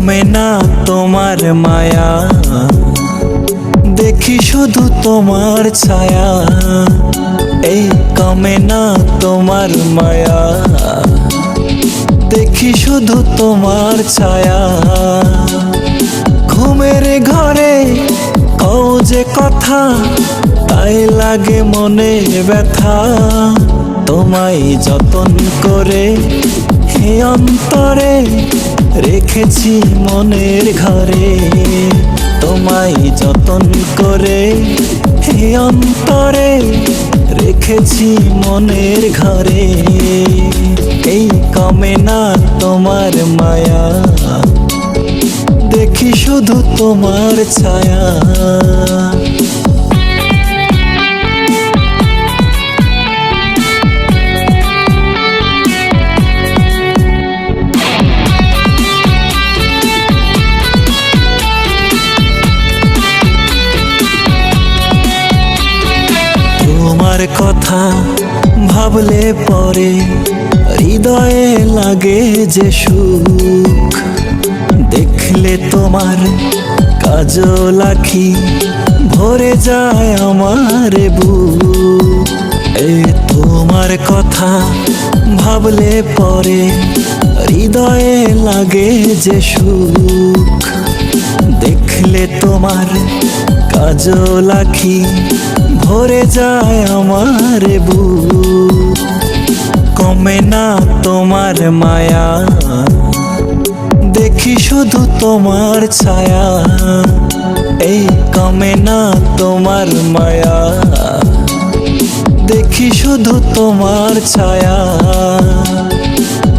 কমে না তোমার মায়া, দেখি শুধু তোমার ছায়া। এই কমে না তোমার মায়া, দেখি শুধু তোমার ছায়া। ঘুমের ঘরে কও যে কথা, তাই লাগে মনে ব্যথা। তোমায় যতন করে হে অন্তরে রেখেছি মনের ঘরে। তোমায় যতন করে হে অন্তরে রেখেছি মনের ঘরে। এই কমে না তোমার মায়া, দেখি শুধু তোমার ছায়া। তোমার কথা ভাবলে পরে হৃদয়ে লাগে যে সুখ। দেখলে তোমার কাজল আঁখি ভরে যায় আমার বুক। তোমার কথা ভাবলে পরে হৃদয়ে লাগে যে সুখ। দেখলে তোমার কাজল আঁখি ভরে যায় আমার বুক। কমে না তোমার মায়া, দেখি শুধু তোমার ছায়া। এই কমে না তোমার মায়া, দেখি শুধু তোমার ছায়া।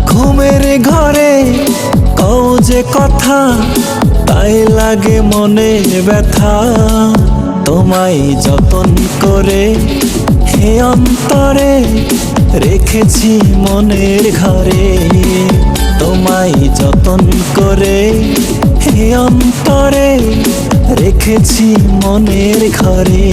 ঘুমের ঘরে কও যে কথা, তাই লাগে মনে ব্যথা। তোমায় যতন করে হে অন্তরে রেখেছি মনের ঘরে। তোমায় যতন করে হে অন্তরে রেখেছি মনের ঘরে।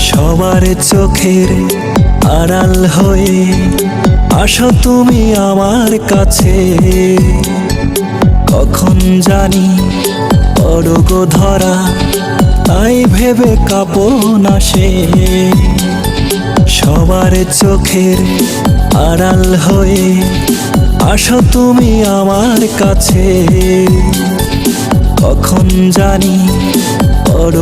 সবার চোখের আড়াল হয়ে আসো তুমি আমার কাছে। কখন জানি পড়ব ধরা, তাই ভেবে কাঁপন আসে। সবার চোখের আড়াল হয়ে আসো তুমি আমার কাছে। কখন জানি পড়ব